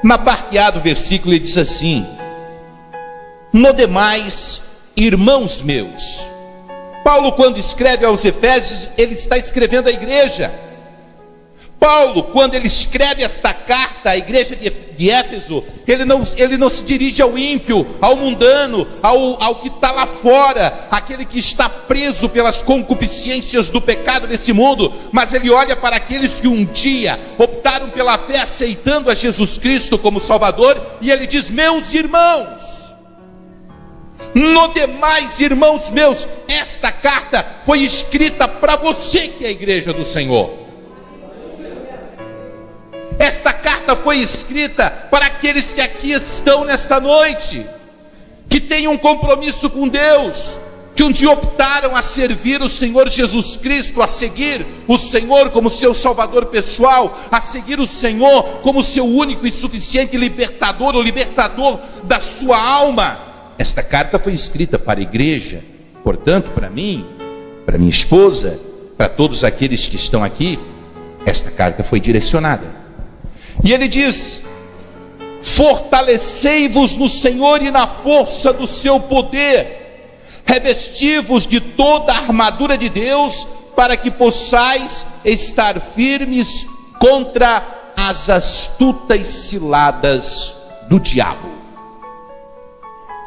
Na parte A do versículo ele diz assim: no demais, irmãos meus. Paulo, quando escreve aos Efésios, ele está escrevendo à igreja. Paulo, quando ele escreve esta carta à igreja de Éfeso, ele não se dirige ao ímpio, ao mundano, ao que está lá fora, aquele que está preso pelas concupiscências do pecado desse mundo, mas ele olha para aqueles que um dia optaram pela fé, aceitando a Jesus Cristo como Salvador, e ele diz: meus irmãos. No demais, irmãos meus, esta carta foi escrita para você que é a igreja do Senhor. Esta carta foi escrita para aqueles que aqui estão nesta noite, que têm um compromisso com Deus, que um dia optaram a servir o Senhor Jesus Cristo, a seguir o Senhor como seu Salvador pessoal, a seguir o Senhor como seu único e suficiente libertador, o libertador da sua alma. Esta carta foi escrita para a igreja, portanto, para mim, para minha esposa, para todos aqueles que estão aqui, esta carta foi direcionada. E ele diz: fortalecei-vos no Senhor e na força do seu poder, revesti-vos de toda a armadura de Deus, para que possais estar firmes contra as astutas ciladas do diabo.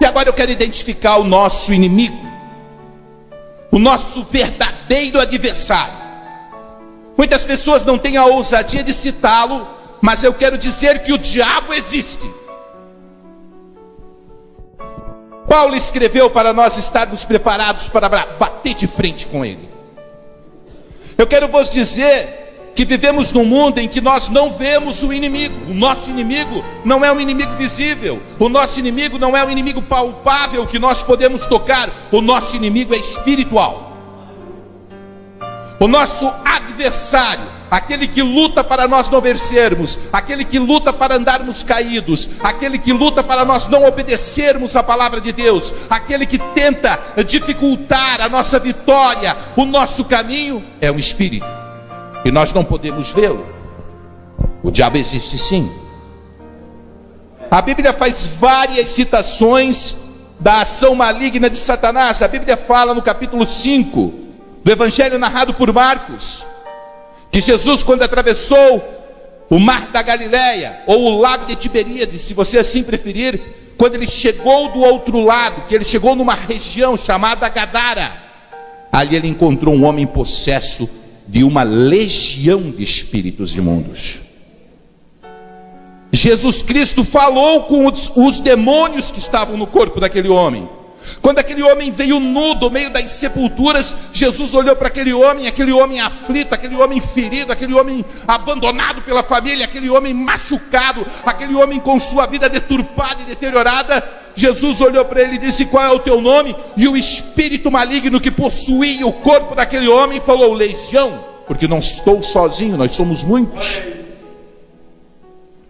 E agora eu quero identificar o nosso inimigo, o nosso verdadeiro adversário. Muitas pessoas não têm a ousadia de citá-lo, mas eu quero dizer que o diabo existe. Paulo escreveu para nós estarmos preparados para bater de frente com ele. Eu quero vos dizer que vivemos num mundo em que nós não vemos o inimigo. O nosso inimigo não é um inimigo visível. O nosso inimigo não é um inimigo palpável que nós podemos tocar. O nosso inimigo é espiritual. O nosso adversário, aquele que luta para nós não vencermos, aquele que luta para andarmos caídos, aquele que luta para nós não obedecermos a palavra de Deus, aquele que tenta dificultar a nossa vitória, o nosso caminho, é um espírito, e nós não podemos vê-lo. O diabo existe sim. A Bíblia faz várias citações da ação maligna de Satanás. A Bíblia fala no capítulo 5 do Evangelho narrado por Marcos, que Jesus, quando atravessou o mar da Galileia, ou o lago de Tiberíades, se você assim preferir, quando ele chegou do outro lado, que ele chegou numa região chamada Gadara, ali ele encontrou um homem possesso de uma legião de espíritos imundos. Jesus Cristo falou com os demônios que estavam no corpo daquele homem. Quando aquele homem veio nu do meio das sepulturas, Jesus olhou para aquele homem aflito, aquele homem ferido, aquele homem abandonado pela família, aquele homem machucado, aquele homem com sua vida deturpada e deteriorada. Jesus olhou para ele e disse: qual é o teu nome? E o espírito maligno que possuía o corpo daquele homem falou: legião, porque não estou sozinho, nós somos muitos.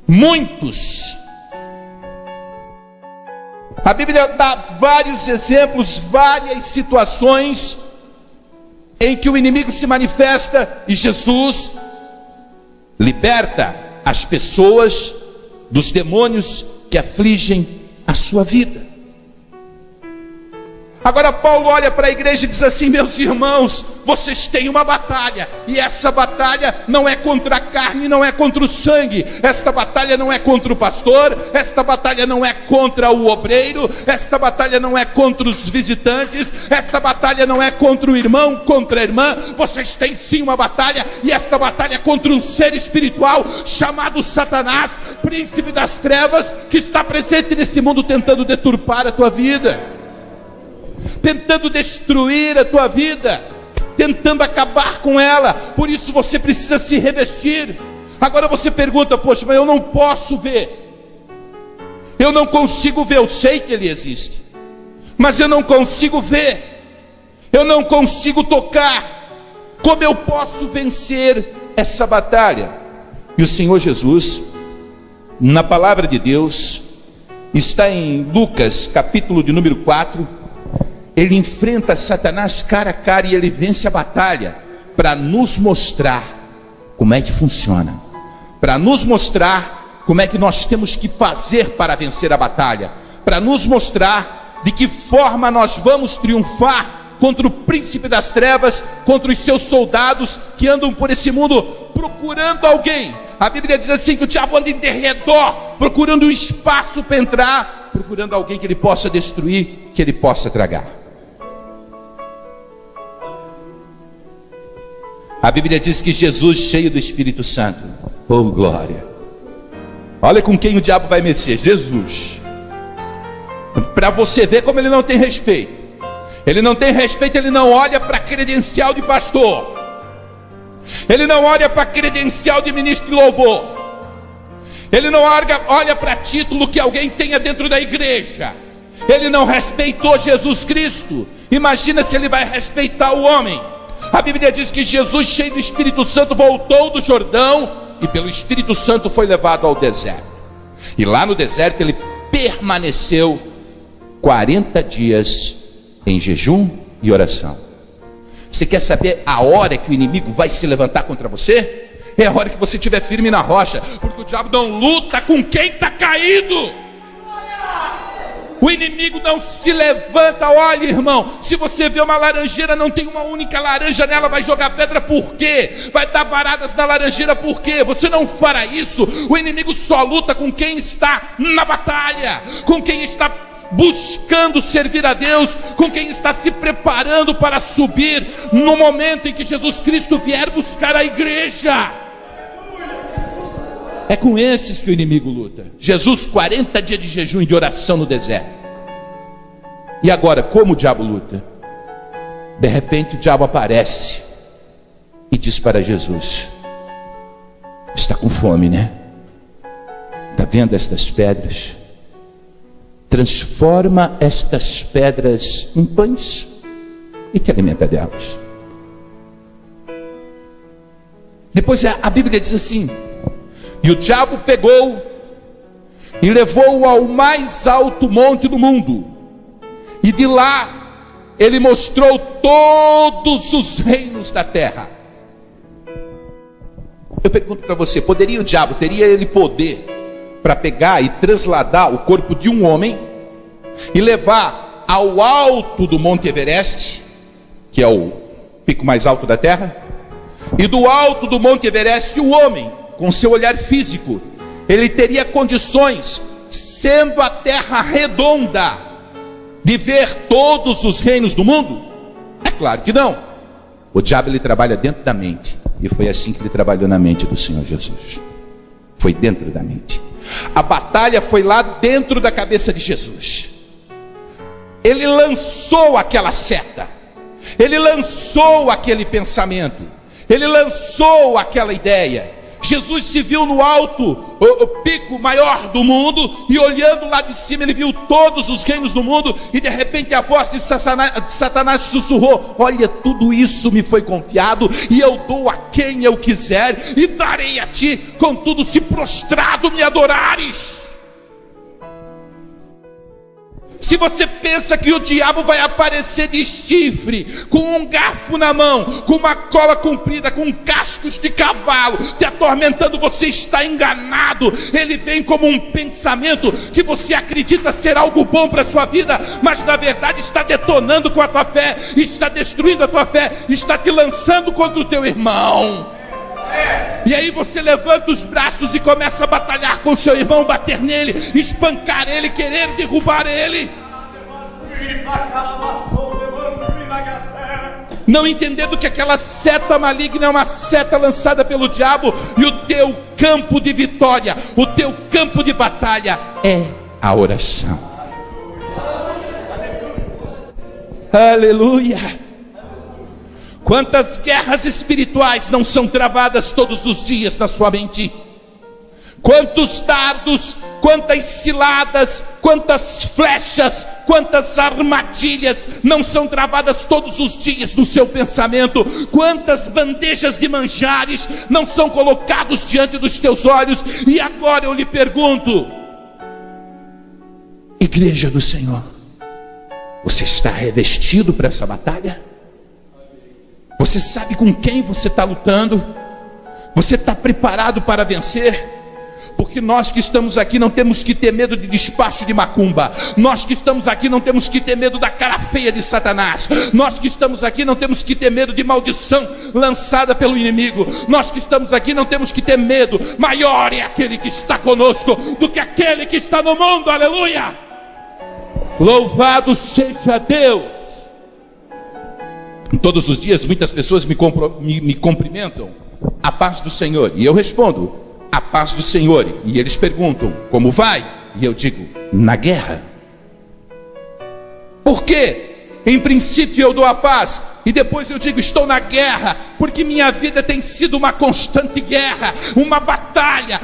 Muitos. A Bíblia dá vários exemplos, várias situações em que o inimigo se manifesta e Jesus liberta as pessoas dos demônios que afligem a sua vida. Agora Paulo olha para a igreja e diz assim: meus irmãos, vocês têm uma batalha, e essa batalha não é contra a carne, não é contra o sangue, esta batalha não é contra o pastor, esta batalha não é contra o obreiro, esta batalha não é contra os visitantes, esta batalha não é contra o irmão, contra a irmã. Vocês têm sim uma batalha, e esta batalha é contra um ser espiritual chamado Satanás, príncipe das trevas, que está presente nesse mundo tentando deturpar a tua vida, tentando destruir a tua vida, tentando acabar com ela. Por isso você precisa se revestir. Agora você pergunta: poxa, mas eu não posso ver, eu não consigo ver. Eu sei que ele existe, mas eu não consigo ver, eu não consigo tocar. Como eu posso vencer essa batalha? E o Senhor Jesus, na palavra de Deus, está em Lucas capítulo de número 4. Ele enfrenta Satanás cara a cara e ele vence a batalha para nos mostrar como é que funciona, para nos mostrar como é que nós temos que fazer para vencer a batalha, para nos mostrar de que forma nós vamos triunfar contra o príncipe das trevas, contra os seus soldados que andam por esse mundo procurando alguém. A Bíblia diz assim que o diabo anda em derredor, procurando um espaço para entrar, procurando alguém que ele possa destruir, que ele possa tragar. A Bíblia diz que Jesus, cheio do Espírito Santo, oh glória, olha com quem o diabo vai mexer, Jesus. Para você ver como ele não tem respeito. Ele não tem respeito, ele não olha para credencial de pastor. Ele não olha para credencial de ministro de louvor. Ele não olha para título que alguém tenha dentro da igreja. Ele não respeitou Jesus Cristo. Imagina se ele vai respeitar o homem. A Bíblia diz que Jesus, cheio do Espírito Santo, voltou do Jordão e pelo Espírito Santo foi levado ao deserto. E lá no deserto ele permaneceu 40 dias em jejum e oração. Você quer saber a hora que o inimigo vai se levantar contra você? É a hora que você estiver firme na rocha, porque o diabo não luta com quem está caído. O inimigo não se levanta. Olha, irmão, se você vê uma laranjeira, não tem uma única laranja nela, vai jogar pedra por quê? Vai dar varadas na laranjeira por quê? Você não fará isso. O inimigo só luta com quem está na batalha, com quem está buscando servir a Deus, com quem está se preparando para subir no momento em que Jesus Cristo vier buscar a igreja. É com esses que o inimigo luta. Jesus, 40 dias de jejum e de oração no deserto. E agora, como o diabo luta? De repente o diabo aparece e diz para Jesus: está com fome, né? Está vendo estas pedras? Transforma estas pedras em pães e te alimenta delas. Depois a Bíblia diz assim: e o diabo pegou e levou-o ao mais alto monte do mundo, e de lá ele mostrou todos os reinos da terra. Eu pergunto para você, poderia o diabo, teria ele poder para pegar e trasladar o corpo de um homem e levar ao alto do Monte Everest, que é o pico mais alto da terra, e do alto do Monte Everest o homem, com seu olhar físico, ele teria condições, sendo a terra redonda, de ver todos os reinos do mundo? É claro que não. O diabo, ele trabalha dentro da mente, e foi assim que ele trabalhou na mente do Senhor Jesus. Foi dentro da mente. A batalha foi lá dentro da cabeça de Jesus. Ele lançou aquela seta, ele lançou aquele pensamento, ele lançou aquela ideia. Jesus se viu no alto, o pico maior do mundo, e olhando lá de cima ele viu todos os reinos do mundo, e de repente a voz de Satanás sussurrou: olha, tudo isso me foi confiado, e eu dou a quem eu quiser, e darei a ti, contudo se prostrado me adorares. Se você pensa que o diabo vai aparecer de chifre, com um garfo na mão, com uma cola comprida, com cascos de cavalo, te atormentando, você está enganado. Ele vem como um pensamento que você acredita ser algo bom para a sua vida, mas na verdade está detonando com a tua fé, está destruindo a tua fé, está te lançando contra o teu irmão. E aí você levanta os braços e começa a batalhar com seu irmão, bater nele, espancar ele, querer derrubar ele, não entendendo que aquela seta maligna é uma seta lançada pelo diabo, e o teu campo de vitória, o teu campo de batalha é a oração. Aleluia! Quantas guerras espirituais não são travadas todos os dias na sua mente? Quantos dardos, quantas ciladas, quantas flechas, quantas armadilhas não são travadas todos os dias no seu pensamento? Quantas bandejas de manjares não são colocados diante dos teus olhos? E agora eu lhe pergunto, igreja do Senhor, você está revestido para essa batalha? Você sabe com quem você está lutando? Você está preparado para vencer? porque nós que estamos aqui não temos que ter medo de despacho de macumba, nós que estamos aqui não temos que ter medo da cara feia de Satanás, nós que estamos aqui não temos que ter medo de maldição lançada pelo inimigo, nós que estamos aqui não temos que ter medo. Maior é aquele que está conosco do que aquele que está no mundo, aleluia. Louvado seja Deus. Todos os dias muitas pessoas me cumprimentam: a paz do Senhor, e eu respondo: a paz do Senhor. E eles perguntam: como vai? E eu digo: na guerra. Por quê? Em princípio eu dou a paz, e depois eu digo: estou na guerra, porque minha vida tem sido uma constante guerra, uma batalha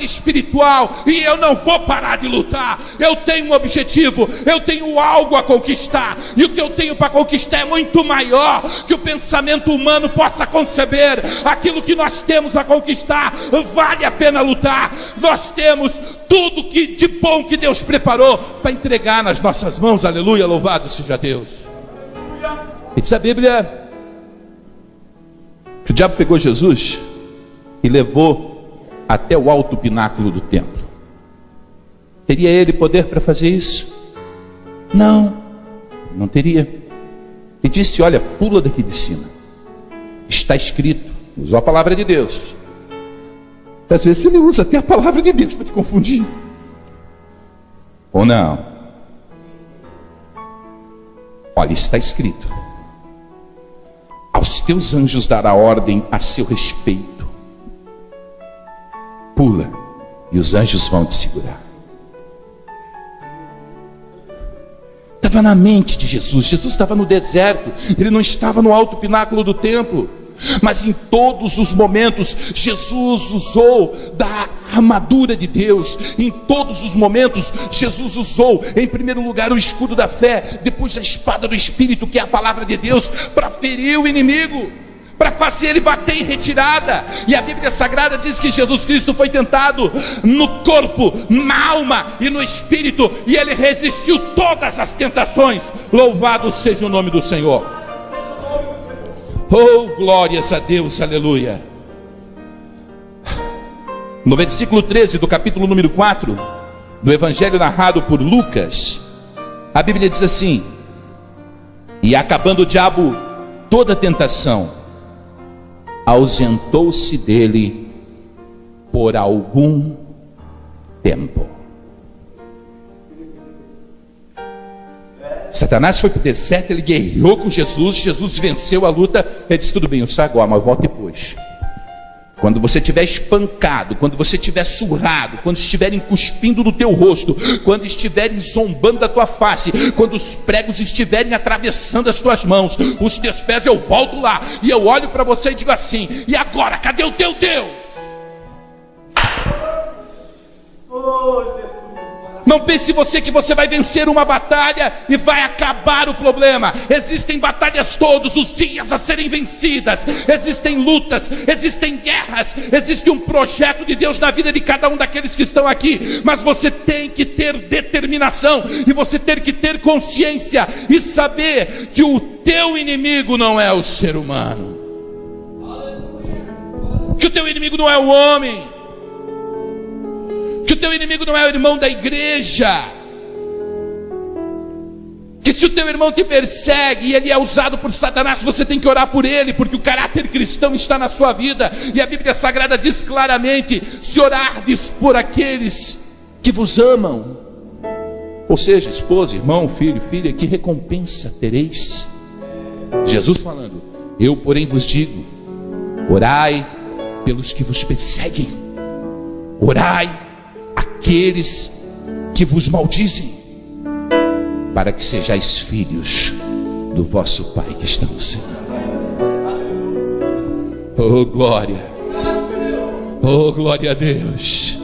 espiritual, e eu não vou parar de lutar. Eu tenho um objetivo, eu tenho algo a conquistar, e o que eu tenho para conquistar é muito maior que o pensamento humano possa conceber. Aquilo que nós temos a conquistar vale a pena lutar. Nós temos tudo de bom que Deus preparou para entregar nas nossas mãos, aleluia, louvado seja Deus. E diz a Bíblia que o diabo pegou Jesus e levou até o alto pináculo do templo. Teria ele poder para fazer isso? Não, não teria. E disse: olha, pula daqui de cima, está escrito. Usou a palavra de Deus. Às vezes ele usa até a palavra de Deus para te confundir, ou não? Olha, está escrito: aos teus anjos dará ordem a seu respeito. Pula, e os anjos vão te segurar. Estava na mente de Jesus. Jesus estava no deserto, ele não estava no alto pináculo do templo. Mas em todos os momentos Jesus usou da armadura de Deus. Em todos os momentos Jesus usou, em primeiro lugar, o escudo da fé, depois a espada do Espírito, que é a palavra de Deus, para ferir o inimigo, para fazer ele bater em retirada. E a Bíblia Sagrada diz que Jesus Cristo foi tentado no corpo, na alma e no espírito, e ele resistiu todas as tentações. Louvado seja o nome do Senhor. Oh, glórias a Deus, aleluia. No versículo 13 do capítulo número 4 do evangelho narrado por Lucas, a Bíblia diz assim: e acabando o diabo toda tentação, ausentou-se dele por algum tempo. Satanás foi para o deserto, ele guerreou com Jesus, Jesus venceu a luta. Ele disse: tudo bem, eu saio agora, mas eu volto depois. Quando você estiver espancado, quando você estiver surrado, quando estiverem cuspindo no teu rosto, quando estiverem zombando da tua face, quando os pregos estiverem atravessando as tuas mãos, os teus pés, eu volto lá, e eu olho para você e digo assim: e agora, cadê o teu Deus? Oh, Jesus. Não pense você que você vai vencer uma batalha e vai acabar o problema. Existem batalhas todos os dias a serem vencidas. Existem lutas, existem guerras, existe um projeto de Deus na vida de cada um daqueles que estão aqui. Mas você tem que ter determinação, e você tem que ter consciência e saber que o teu inimigo não é o ser humano, que o teu inimigo não é o homem, que o teu inimigo não é o irmão da igreja, que se o teu irmão te persegue e ele é usado por Satanás, você tem que orar por ele, porque o caráter cristão está na sua vida. E a Bíblia Sagrada diz claramente: se orardes por aqueles que vos amam, ou seja, esposa, irmão, filho, filha, que recompensa tereis? Jesus falando: eu porém vos digo, orai pelos que vos perseguem, orai aqueles que vos maldizem, para que sejais filhos do vosso Pai que está no céu. Oh, glória! Oh, glória a Deus!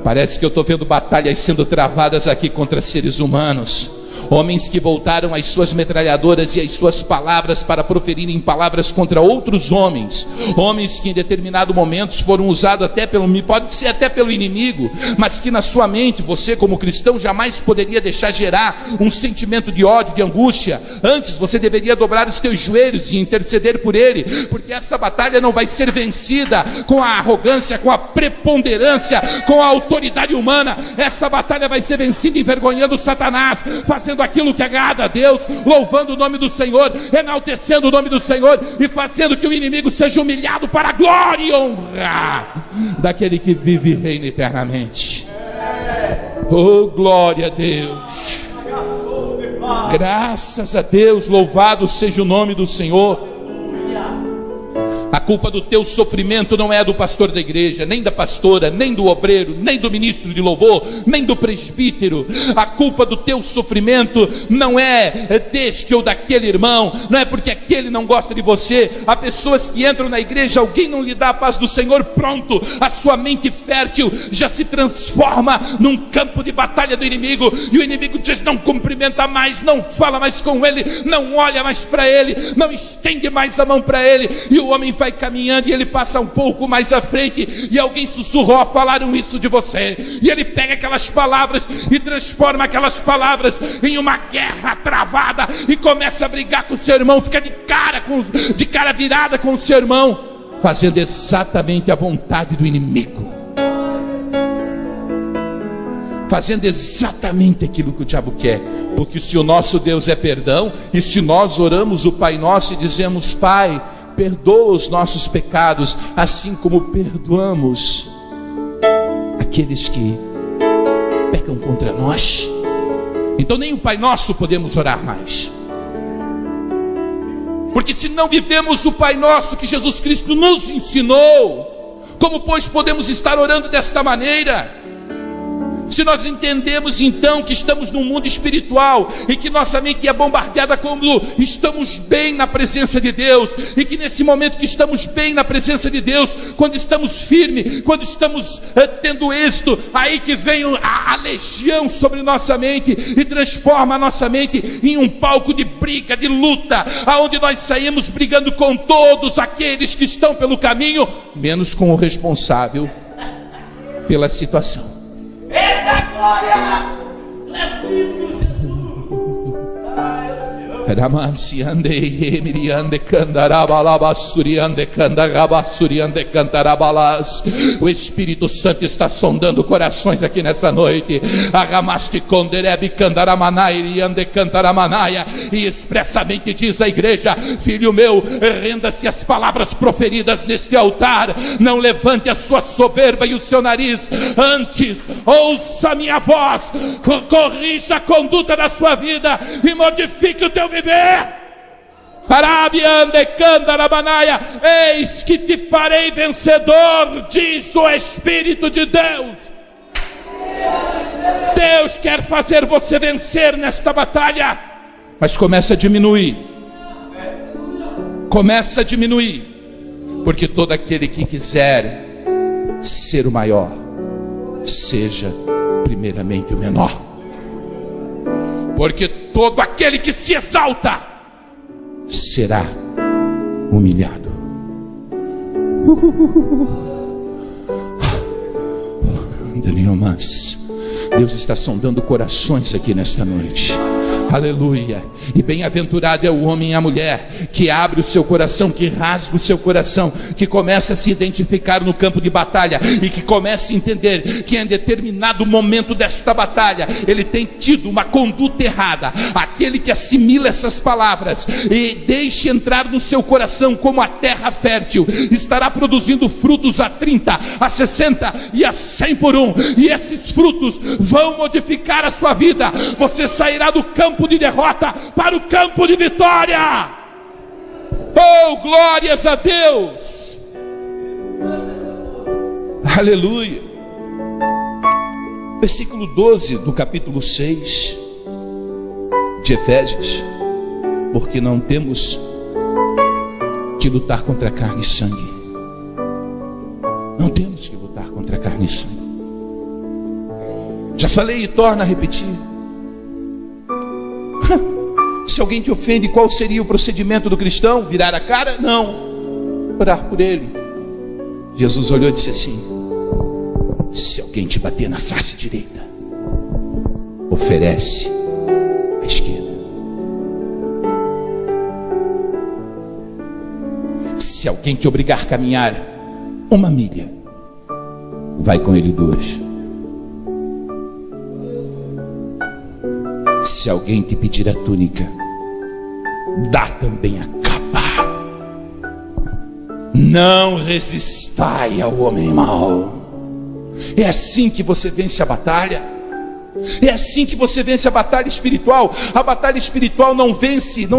Parece que eu estou vendo batalhas sendo travadas aqui contra seres humanos. Homens que voltaram às suas metralhadoras e às suas palavras para proferirem palavras contra outros homens. Homens que em determinado momento foram usados até pode ser até pelo inimigo, mas que na sua mente, você como cristão jamais poderia deixar gerar um sentimento de ódio, de angústia. Antes você deveria dobrar os teus joelhos e interceder por ele, porque essa batalha não vai ser vencida com a arrogância, com a preponderância, com a autoridade humana. Essa batalha vai ser vencida envergonhando Satanás, fazendo aquilo que agrada a Deus, louvando o nome do Senhor, enaltecendo o nome do Senhor e fazendo que o inimigo seja humilhado para a glória e honra daquele que vive e reina eternamente. Oh, glória a Deus! Graças a Deus, louvado seja o nome do Senhor. A culpa do teu sofrimento não é do pastor da igreja, nem da pastora, nem do obreiro, nem do ministro de louvor, nem do presbítero. A culpa do teu sofrimento não é deste ou daquele irmão, não é porque aquele não gosta de você. Há pessoas que entram na igreja, alguém não lhe dá a paz do Senhor, pronto, a sua mente fértil já se transforma num campo de batalha do inimigo, e o inimigo diz: não cumprimenta mais, não fala mais com ele, não olha mais para ele, não estende mais a mão para ele, e o homem vai caminhando e ele passa um pouco mais à frente e alguém sussurrou: falaram isso de você, e ele pega aquelas palavras e transforma aquelas palavras em uma guerra travada e começa a brigar com o seu irmão, fica de cara virada com o seu irmão, fazendo exatamente a vontade do inimigo, fazendo exatamente aquilo que o diabo quer. Porque se o nosso Deus é perdão, e se nós oramos o Pai Nosso e dizemos: Pai, perdoa os nossos pecados, assim como perdoamos aqueles que pecam contra nós, então nem o Pai Nosso podemos orar mais. Porque se não vivemos o Pai Nosso que Jesus Cristo nos ensinou, como pois podemos estar orando desta maneira? Se nós entendemos então que estamos num mundo espiritual e que nossa mente é bombardeada quando estamos bem na presença de Deus, e que nesse momento que estamos bem na presença de Deus, quando estamos firmes, quando estamos tendo êxito, aí que vem a legião sobre nossa mente e transforma a nossa mente em um palco de briga, de luta, aonde nós saímos brigando com todos aqueles que estão pelo caminho, menos com o responsável pela situação. Eita glória! Lindo Jesus! O Espírito Santo está sondando corações aqui nessa noite. E expressamente diz a igreja: filho meu, renda-se às palavras proferidas neste altar, não levante a sua soberba e o seu nariz, antes ouça a minha voz, corrija a conduta da sua vida e modifique o teu viver. Eis que te farei vencedor, diz o Espírito de Deus. Deus quer fazer você vencer nesta batalha, mas começa a diminuir. Começa a diminuir, porque todo aquele que quiser ser o maior, seja primeiramente o menor. Porque todo aquele que se exalta será humilhado. Deus está sondando corações aqui nesta noite. Aleluia. E bem-aventurado é o homem e a mulher que abre o seu coração, que rasga o seu coração, que começa a se identificar no campo de batalha e que começa a entender que em determinado momento desta batalha ele tem tido uma conduta errada. Aquele que assimila essas palavras e deixa entrar no seu coração como a terra fértil, estará produzindo frutos a 30, a 60 e a 100 por um, e esses frutos vão modificar a sua vida. Você sairá do campo de derrota para o campo de vitória. Oh, glórias a Deus. Aleluia. Versículo 12 do capítulo 6 de Efésios: porque não temos que lutar contra carne e sangue. Não temos que lutar contra carne e sangue. Já falei e torno a repetir: Se alguém te ofende, qual seria o procedimento do cristão? Virar a cara? Não. Orar por ele. Jesus olhou e disse assim: se alguém te bater na face direita, oferece a esquerda. Se alguém te obrigar a caminhar 1 milha, vai com ele 2. Se alguém te pedir a túnica, dá também a capa. Não resistai ao homem mau. É assim que você vence a batalha. É assim que você vence a batalha espiritual. A batalha espiritual não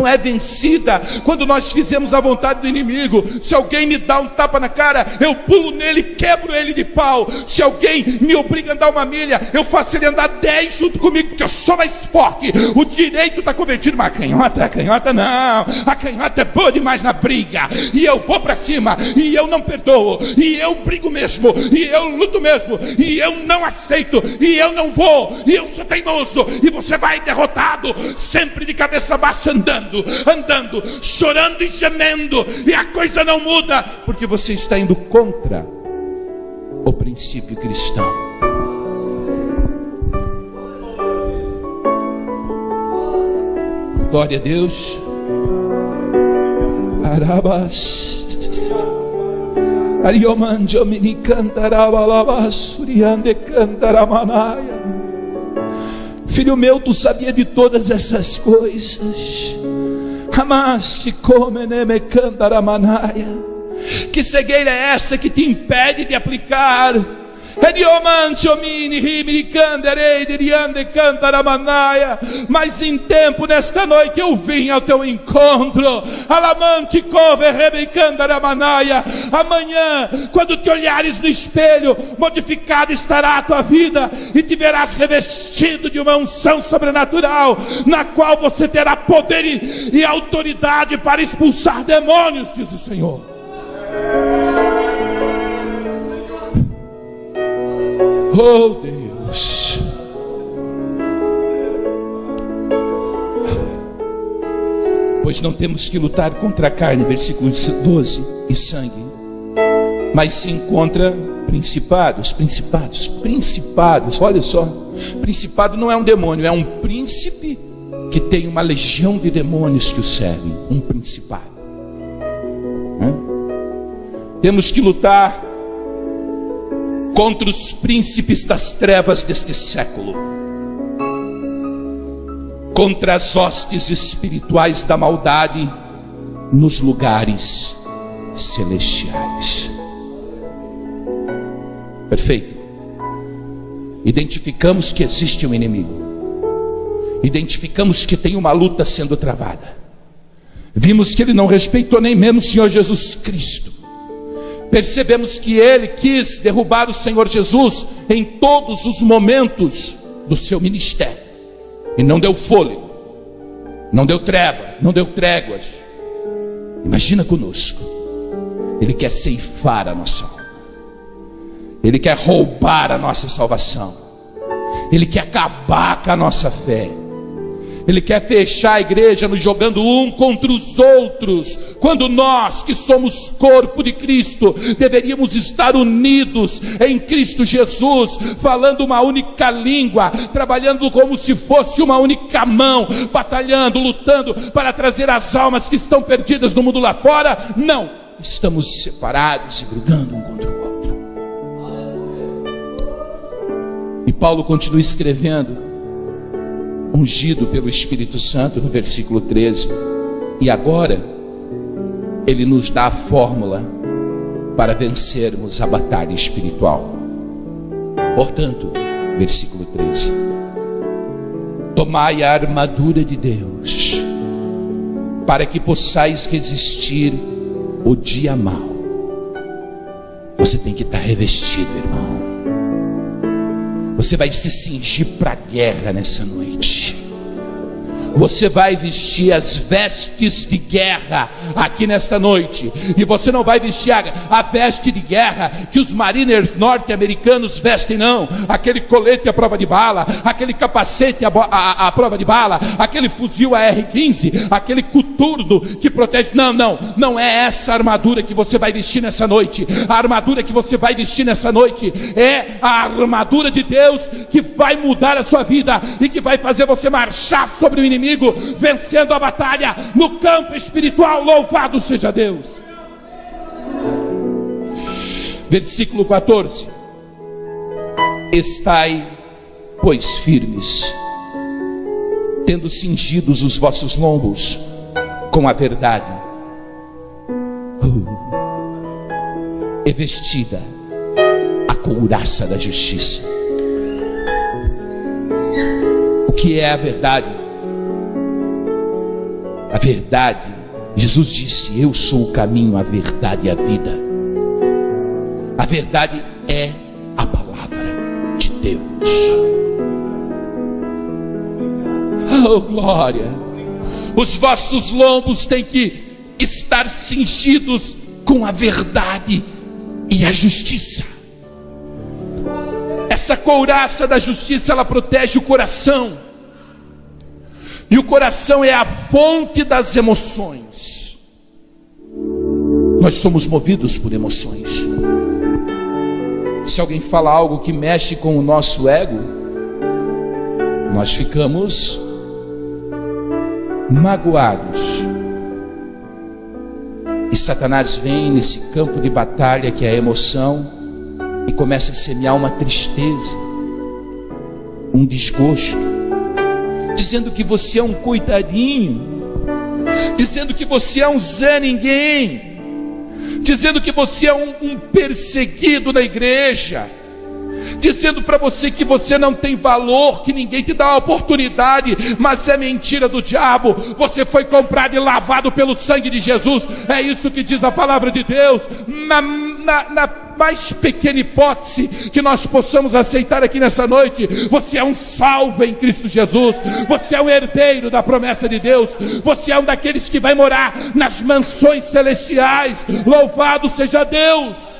é vencida quando nós fizemos a vontade do inimigo. Se alguém me dá um tapa na cara, eu pulo nele, quebro ele de pau. Se alguém me obriga a andar 1 milha, eu faço ele andar 10 junto comigo, porque eu sou mais forte. O direito está convertido, mas a canhota não. A canhota é boa demais na briga, e eu vou para cima, e eu não perdoo, e eu brigo mesmo, e eu luto mesmo, e eu não aceito, e eu não vou, e eu sou teimoso. E você vai derrotado, sempre de cabeça baixa, andando, chorando e gemendo, e a coisa não muda, porque você está indo contra o princípio cristão. Glória a Deus. Arabas Ariomanjo mini cantarabalaba suriande cantaramanaya. Filho meu, tu sabia de todas essas coisas. Amaste come neme cantaramanaya. Que cegueira é essa que te impede de aplicar? Mas em tempo, nesta noite, eu vim ao teu encontro. Amanhã, quando te olhares no espelho, modificada estará a tua vida, e te verás revestido de uma unção sobrenatural, na qual você terá poder e autoridade para expulsar demônios, diz o Senhor. Oh Deus, pois não temos que lutar contra a carne, versículo 12, e sangue, mas sim contra principados. Olha só, principado não é um demônio, é um príncipe que tem uma legião de demônios que o servem, um principado. Temos que lutar contra os príncipes das trevas deste século, contra as hostes espirituais da maldade nos lugares celestiais. Perfeito. Identificamos que existe um inimigo, identificamos que tem uma luta sendo travada, vimos que ele não respeitou nem menos o Senhor Jesus Cristo. Percebemos que ele quis derrubar o Senhor Jesus em todos os momentos do seu ministério, e não deu fôlego, não deu treva, não deu tréguas. Imagina conosco, ele quer ceifar a nossa alma, ele quer roubar a nossa salvação, ele quer acabar com a nossa fé, ele quer fechar a igreja nos jogando um contra os outros, quando nós que somos corpo de Cristo deveríamos estar unidos em Cristo Jesus, falando uma única língua, trabalhando como se fosse uma única mão, batalhando, lutando para trazer as almas que estão perdidas no mundo lá fora. Não, estamos separados e brigando um contra o outro. E Paulo continua escrevendo, ungido pelo Espírito Santo, no versículo 13, e agora ele nos dá a fórmula para vencermos a batalha espiritual. Portanto, versículo 13, tomai a armadura de Deus, para que possais resistir o dia mau. Você tem que estar revestido, irmão. Você vai se cingir para a guerra nessa noite. Você vai vestir as vestes de guerra aqui nesta noite. E você não vai vestir a veste de guerra que os mariners norte-americanos vestem, não. Aquele colete à prova de bala, aquele capacete à prova de bala, aquele fuzil AR-15, aquele coturno que protege. Não é essa armadura que você vai vestir nessa noite. A armadura que você vai vestir nessa noite é a armadura de Deus, que vai mudar a sua vida e que vai fazer você marchar sobre o inimigo, vencendo a batalha no campo espiritual. Louvado seja Deus. Versículo 14: estai, pois, firmes, tendo cingidos os vossos lombos com a verdade, e vestida a couraça da justiça. O que é a verdade? A verdade, Jesus disse: eu sou o caminho, a verdade e a vida. A verdade é a palavra de Deus. Oh, glória! Os vossos lombos têm que estar cingidos com a verdade e a justiça. Essa couraça da justiça, ela protege o coração. E o coração é a fonte das emoções. Nós somos movidos por emoções. Se alguém fala algo que mexe com o nosso ego, nós ficamos magoados. E Satanás vem nesse campo de batalha que é a emoção e começa a semear uma tristeza, um desgosto, dizendo que você é um coitadinho, dizendo que você é um Zé Ninguém, dizendo que você é um perseguido na igreja, dizendo para você que você não tem valor, que ninguém te dá a oportunidade. Mas é mentira do diabo. Você foi comprado e lavado pelo sangue de Jesus. É isso que diz a palavra de Deus. Na mais pequena hipótese que nós possamos aceitar aqui nessa noite, você é um salvo em Cristo Jesus. Você é um herdeiro da promessa de Deus. Você é um daqueles que vai morar nas mansões celestiais. Louvado seja Deus.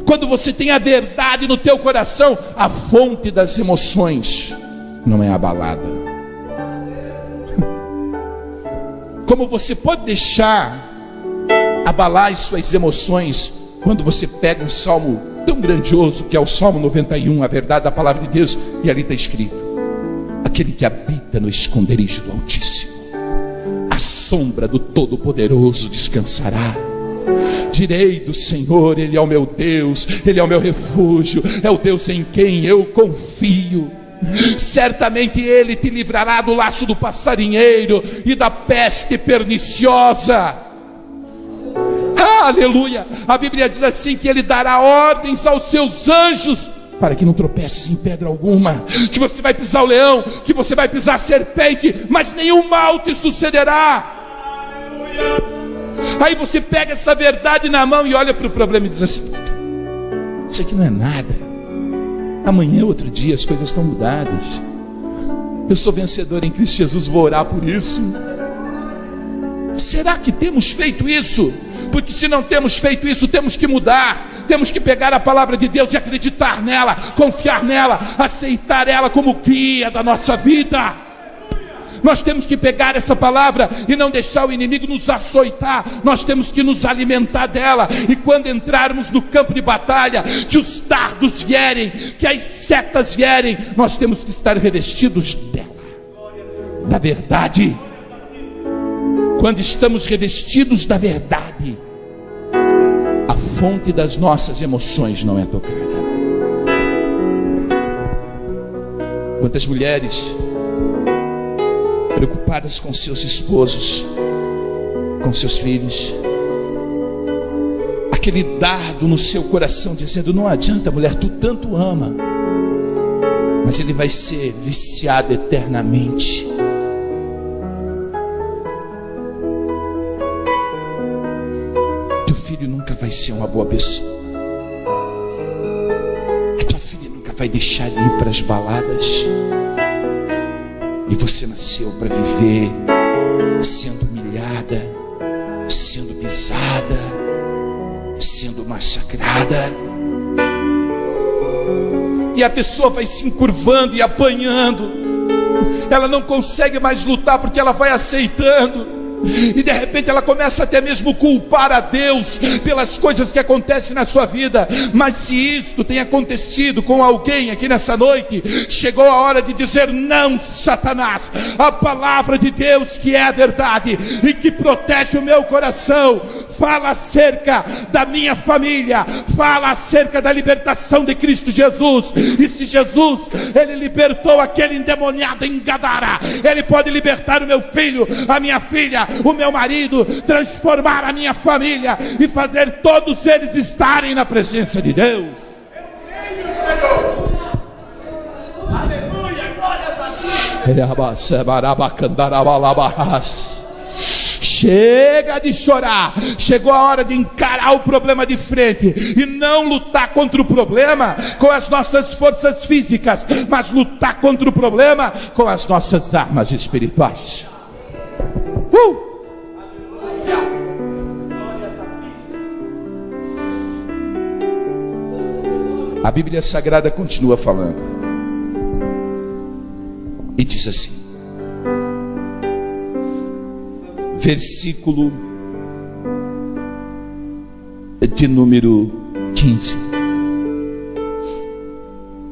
Quando você tem a verdade no teu coração, a fonte das emoções não é abalada. Como você pode deixar abalar as suas emoções quando você pega um salmo tão grandioso que é o Salmo 91, a verdade da palavra de Deus, e ali está escrito: aquele que habita no esconderijo do Altíssimo, à sombra do Todo-Poderoso descansará. Direi do Senhor, Ele é o meu Deus, Ele é o meu refúgio, é o Deus em quem eu confio. Certamente Ele te livrará do laço do passarinheiro e da peste perniciosa. Aleluia! A Bíblia diz assim, que Ele dará ordens aos seus anjos para que não tropeces em pedra alguma, que você vai pisar o leão, que você vai pisar a serpente, mas nenhum mal te sucederá. Aí você pega essa verdade na mão e olha para o problema e diz assim: isso aqui não é nada, amanhã, outro dia, as coisas estão mudadas. Eu sou vencedor em Cristo Jesus, vou orar por isso. Será que temos feito isso? Porque se não temos feito isso, temos que mudar. Temos que pegar a palavra de Deus e acreditar nela, confiar nela, aceitar ela como guia da nossa vida. Nós temos que pegar essa palavra e não deixar o inimigo nos açoitar. Nós temos que nos alimentar dela. E quando entrarmos no campo de batalha, que os dardos vierem, que as setas vierem, nós temos que estar revestidos dela, da verdade. Quando estamos revestidos da verdade, a fonte das nossas emoções não é tocada. Quantas mulheres preocupadas com seus esposos, com seus filhos, aquele dardo no seu coração dizendo: não adianta, mulher, tu tanto ama, mas ele vai ser viciado eternamente. Teu filho nunca vai ser uma boa pessoa, a tua filha nunca vai deixar de ir para as baladas. você nasceu para viver sendo humilhada, sendo pisada, sendo massacrada. E a pessoa vai se encurvando e apanhando. Ela não consegue mais lutar porque ela vai aceitando. E de repente ela começa até mesmo a culpar a Deus pelas coisas que acontecem na sua vida. Mas se isto tem acontecido com alguém aqui nessa noite, chegou a hora de dizer: não, Satanás, a palavra de Deus, que é a verdade e que protege o meu coração, fala acerca da minha família, fala acerca da libertação de Cristo Jesus. E se Jesus, ele libertou aquele endemoniado em Gadara, ele pode libertar o meu filho, a minha filha, o meu marido, transformar a minha família e fazer todos eles estarem na presença de Deus. Aleluia, glória a Deus. Chega de chorar. Chegou a hora de encarar o problema de frente e não lutar contra o problema com as nossas forças físicas, mas lutar contra o problema com as nossas armas espirituais. A Bíblia Sagrada continua falando e diz assim, versículo de número 15: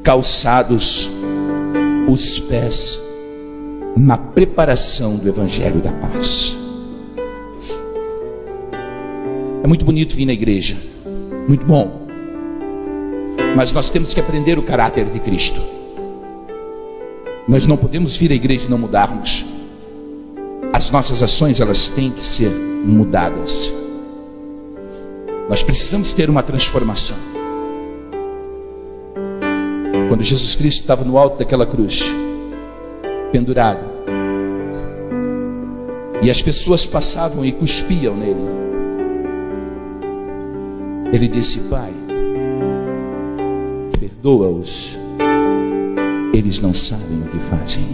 calçados os pés na preparação do Evangelho da Paz. É muito bonito vir na igreja, muito bom, mas nós temos que aprender o caráter de Cristo. Nós não podemos vir à igreja e não mudarmos. As nossas ações, elas têm que ser mudadas. Nós precisamos ter uma transformação. Quando Jesus Cristo estava no alto daquela cruz, pendurado, e as pessoas passavam e cuspiam nele, ele disse: Pai, perdoa-os, eles não sabem o que fazem.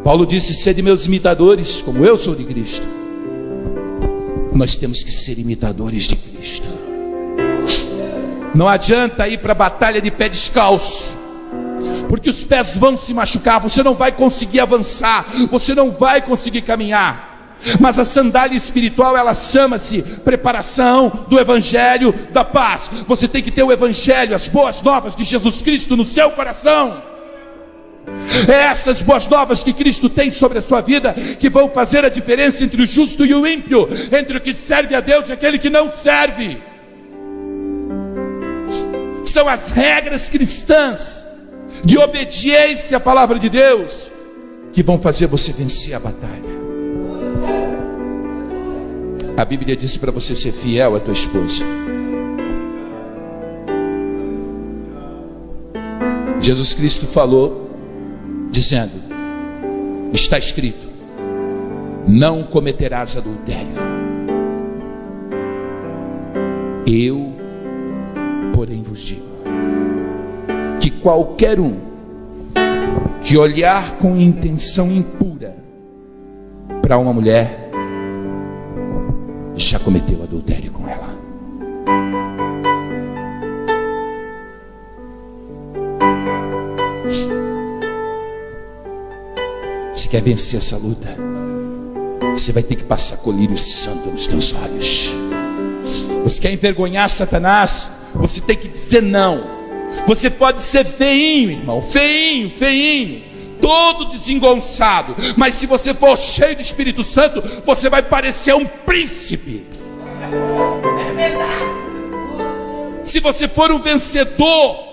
Paulo disse: sede meus imitadores, como eu sou de Cristo. Nós temos que ser imitadores de Cristo. Não adianta ir para a batalha de pé descalço, porque os pés vão se machucar, você não vai conseguir avançar, você não vai conseguir caminhar. Mas a sandália espiritual, ela chama-se preparação do Evangelho da Paz. Você tem que ter o Evangelho, as boas novas de Jesus Cristo no seu coração. É essas boas novas que Cristo tem sobre a sua vida que vão fazer a diferença entre o justo e o ímpio, entre o que serve a Deus e aquele que não serve. São as regras cristãs de obediência à palavra de Deus que vão fazer você vencer a batalha. A Bíblia disse para você ser fiel à tua esposa. Jesus Cristo falou dizendo: está escrito, não cometerás adultério. Eu, porém, vos digo que qualquer um que olhar com intenção impura para uma mulher já cometeu adultério com ela. Se quer vencer essa luta, você vai ter que passar colírio santo nos teus olhos. Você quer envergonhar Satanás, você tem que dizer não. Você pode ser feinho, irmão, feinho, todo desengonçado, mas se você for cheio do Espírito Santo, você vai parecer um príncipe. É verdade. Se você for um vencedor,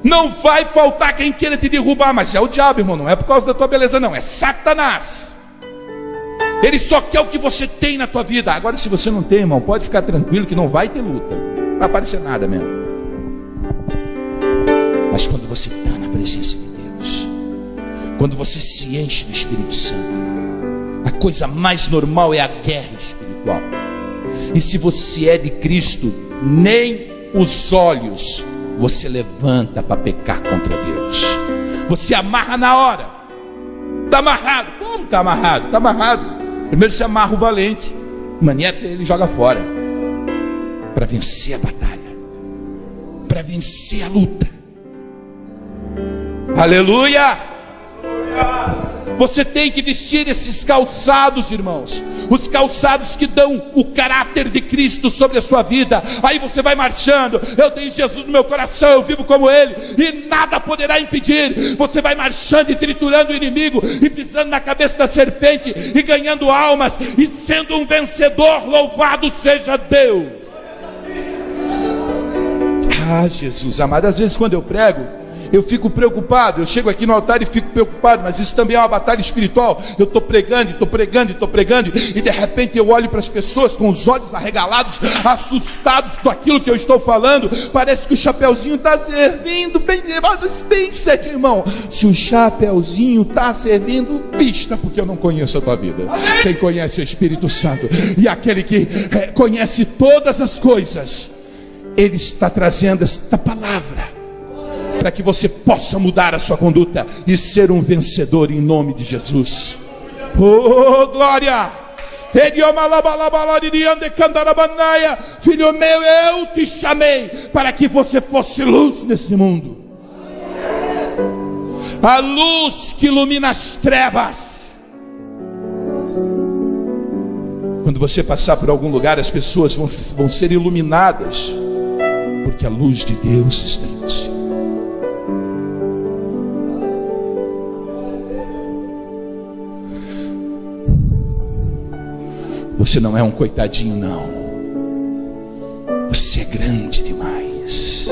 não vai faltar quem queira te derrubar. Mas é o diabo, irmão, não é por causa da tua beleza, não, é Satanás. Ele só quer o que você tem na tua vida. Agora, se você não tem, irmão, pode ficar tranquilo que não vai ter luta, não vai aparecer nada mesmo. Mas quando você está na presença de Deus, quando você se enche do Espírito Santo, a coisa mais normal é a guerra espiritual. E se você é de Cristo, nem os olhos você levanta para pecar contra Deus. Você amarra na hora. Está amarrado. Como está amarrado? Está amarrado. Primeiro você amarra o valente, manieta ele e joga fora. Para vencer a batalha, para vencer a luta. Aleluia! Você tem que vestir esses calçados, irmãos. Os calçados que dão o caráter de Cristo sobre a sua vida. Aí você vai marchando. Eu tenho Jesus no meu coração, eu vivo como Ele, e nada poderá impedir. Você vai marchando e triturando o inimigo, e pisando na cabeça da serpente, e ganhando almas, e sendo um vencedor. Louvado seja Deus. Ah, Jesus amado, às vezes quando eu prego, eu fico preocupado. Eu chego aqui no altar e fico preocupado, mas isso também é uma batalha espiritual. Eu estou pregando, e de repente eu olho para as pessoas com os olhos arregalados, assustados com aquilo que eu estou falando. Parece que o chapeuzinho está servindo. Bem certo, irmão. Se o chapeuzinho está servindo, pista, porque eu não conheço a tua vida. Quem conhece é o Espírito Santo, e aquele que conhece todas as coisas, Ele está trazendo esta palavra para que você possa mudar a sua conduta e ser um vencedor em nome de Jesus. Oh, glória! Filho meu, eu te chamei para que você fosse luz nesse mundo. A luz que ilumina as trevas. Quando você passar por algum lugar, as pessoas vão ser iluminadas, porque a luz de Deus está em você. Você não é um coitadinho, não. Você é grande demais.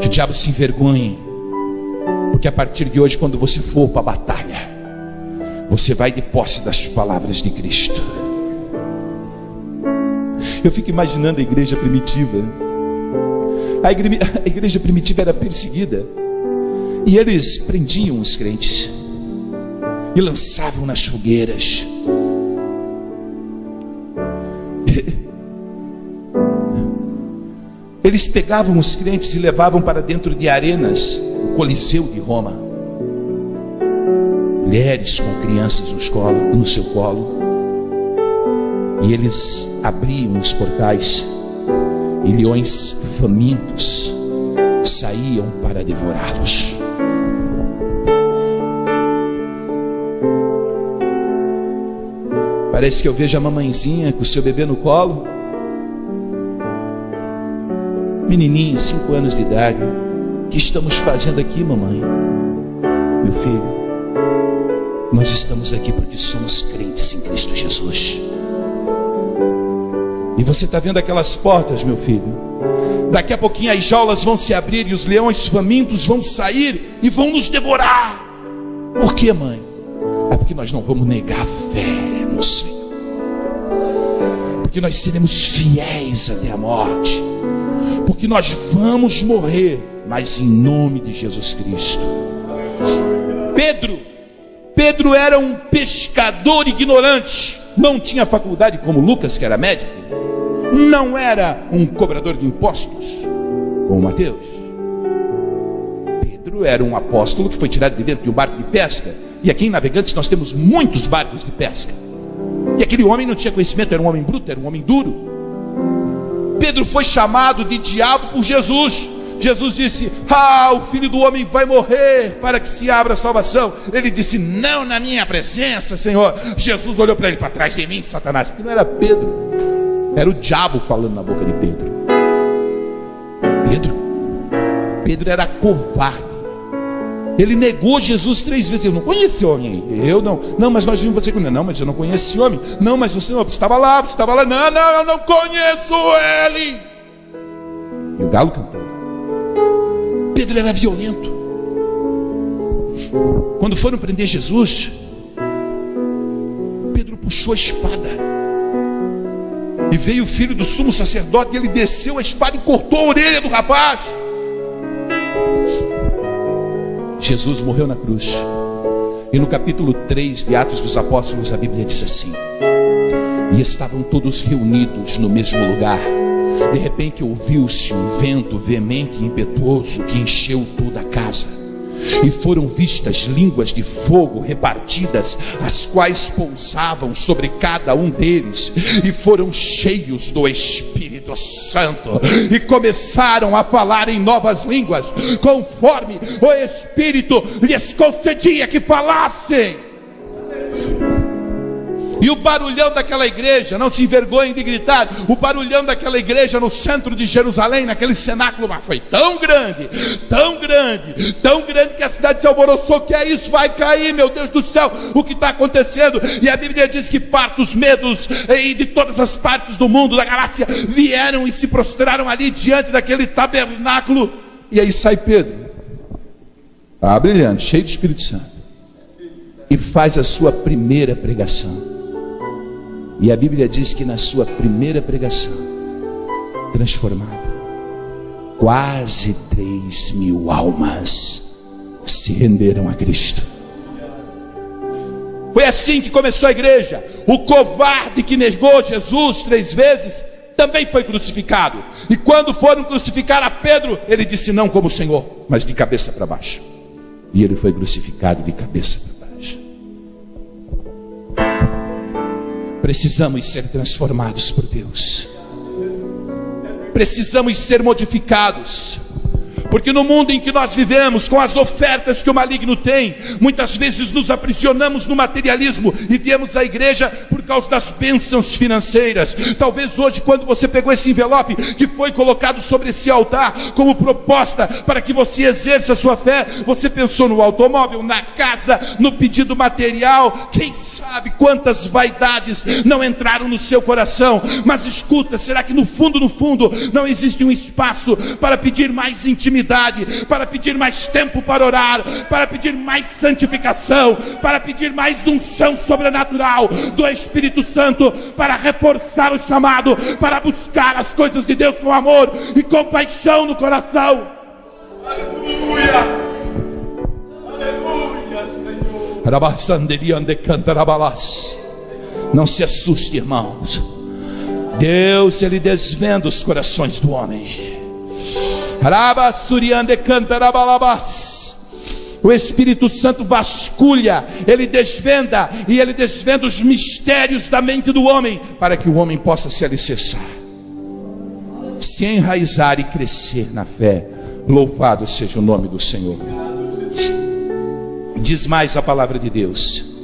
Que o diabo se envergonhe, porque a partir de hoje, quando você for para a batalha, você vai de posse das palavras de Cristo. Eu fico imaginando a igreja primitiva. A igreja primitiva era perseguida, e eles prendiam os crentes e lançavam nas fogueiras. Eles pegavam os crentes e levavam para dentro de arenas, o Coliseu de Roma. Mulheres com crianças no seu colo. E eles abriam os portais, e leões famintos saíam para devorá-los. Parece que eu vejo a mamãezinha com o seu bebê no colo. Menininho, 5 anos de idade. O que estamos fazendo aqui, mamãe? Meu filho, nós estamos aqui porque somos crentes em Cristo Jesus. E você está vendo aquelas portas, meu filho? Daqui a pouquinho as jaulas vão se abrir e os leões famintos vão sair e vão nos devorar. Por quê, mãe? É porque nós não vamos negar a fé no Senhor, porque nós seremos fiéis até a morte, porque nós vamos morrer, mas em nome de Jesus Cristo. Pedro era um pescador ignorante, não tinha faculdade como Lucas, que era médico, não era um cobrador de impostos como Mateus. Pedro era um apóstolo que foi tirado de dentro de um barco de pesca, e aqui em Navegantes nós temos muitos barcos de pesca, e aquele homem não tinha conhecimento, era um homem bruto, era um homem duro. Pedro foi chamado de diabo por Jesus. Jesus disse: o Filho do Homem vai morrer para que se abra a salvação. Ele disse: não na minha presença, Senhor. Jesus olhou para ele: para trás de mim, Satanás. Porque não era Pedro, era o diabo falando na boca de Pedro. Pedro era covarde. Ele negou Jesus 3 vezes. Eu não conheço esse homem aí. Eu não. Não, mas nós vimos você com ele. Não, mas eu não conheço esse homem. Não, mas você não. Estava lá. Não, eu não conheço ele. E o galo cantou. Pedro era violento. Quando foram prender Jesus, Pedro puxou a espada. E veio o filho do sumo sacerdote, e ele desceu a espada e cortou a orelha do rapaz. Jesus morreu na cruz. E no capítulo 3 de Atos dos Apóstolos, a Bíblia diz assim: e estavam todos reunidos no mesmo lugar, De repente ouviu-se um vento veemente e impetuoso que encheu toda a casa, e foram vistas línguas de fogo repartidas, as quais pousavam sobre cada um deles, e foram cheios do Espírito Santo, e começaram a falar em novas línguas, conforme o Espírito lhes concedia que falassem. E o barulhão daquela igreja, não se envergonhem de gritar, o barulhão daquela igreja no centro de Jerusalém, naquele cenáculo, mas foi tão grande, tão grande, tão grande, que a cidade se alvoroçou. Que é isso? Vai cair, meu Deus do céu, o que está acontecendo? E a Bíblia diz que partos, medos, e de todas as partes do mundo, da galáxia, vieram e se prostraram ali diante daquele tabernáculo. E aí sai Pedro, brilhante, cheio de Espírito Santo, e faz a sua primeira pregação. E a Bíblia diz que na sua primeira pregação, transformado, quase 3.000 almas se renderam a Cristo. Foi assim que começou a igreja. O covarde que negou Jesus 3 vezes também foi crucificado. E quando foram crucificar a Pedro, ele disse não como Senhor, mas de cabeça para baixo. E ele foi crucificado de cabeça para baixo. Precisamos ser transformados por Deus. Precisamos ser modificados. Porque no mundo em que nós vivemos, com as ofertas que o maligno tem, muitas vezes nos aprisionamos no materialismo e viemos à igreja por causa das bênçãos financeiras. Talvez hoje, quando você pegou esse envelope que foi colocado sobre esse altar como proposta para que você exerça a sua fé, você pensou no automóvel, na casa, no pedido material. Quem sabe quantas vaidades não entraram no seu coração? Mas escuta, será que no fundo não existe um espaço para pedir mais intimidade, para pedir mais tempo para orar, para pedir mais santificação, para pedir mais unção sobrenatural do Espírito Santo, para reforçar o chamado, para buscar as coisas de Deus com amor e compaixão no coração? Aleluia! Aleluia, Senhor! Não se assuste, irmãos. Deus, Ele desvenda os corações do homem. O Espírito Santo vasculha, ele desvenda, e ele desvenda os mistérios da mente do homem, para que o homem possa se alicerçar, se enraizar e crescer na fé. Louvado seja o nome do Senhor. Diz mais a palavra de Deus.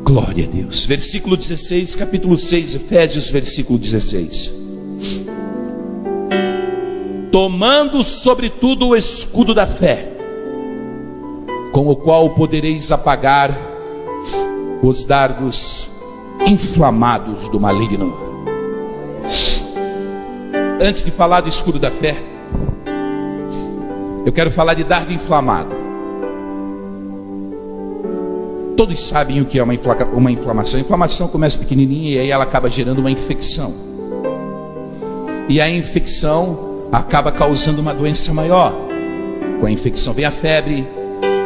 Glória a Deus. Versículo 16, capítulo 6, Efésios, versículo 16. Tomando sobretudo o escudo da fé, com o qual podereis apagar os dardos inflamados do maligno. Antes de falar do escudo da fé, eu quero falar de dardo inflamado. Todos sabem o que é uma inflamação. A inflamação começa pequenininha e aí ela acaba gerando uma infecção. E a infecção acaba causando uma doença maior. Com a infecção vem a febre,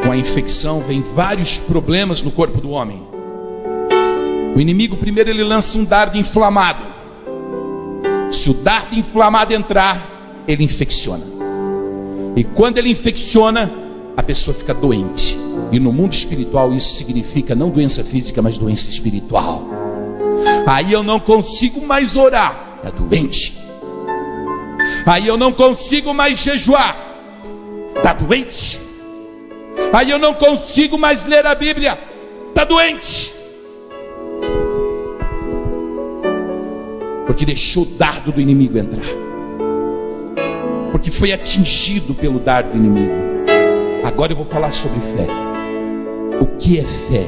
com a infecção vem vários problemas no corpo do homem. O inimigo primeiro ele lança um dardo inflamado. Se o dardo inflamado entrar, ele infecciona. E quando ele infecciona, a pessoa fica doente. E no mundo espiritual isso significa não doença física, mas doença espiritual. Aí eu não consigo mais orar, é doente. Aí eu não consigo mais jejuar, está doente. Aí eu não consigo mais ler a Bíblia, está doente. Porque deixou o dardo do inimigo entrar, porque foi atingido pelo dardo do inimigo. Agora eu vou falar sobre fé. O que é fé?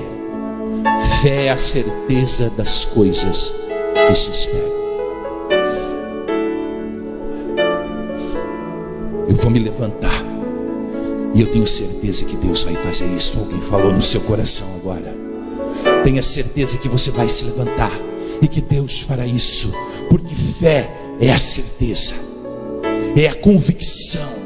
Fé é a certeza das coisas que se esperam. Eu vou me levantar e eu tenho certeza que Deus vai fazer isso. Alguém falou no seu coração agora. Tenha certeza que você vai se levantar e que Deus fará isso, porque fé é a certeza, é a convicção.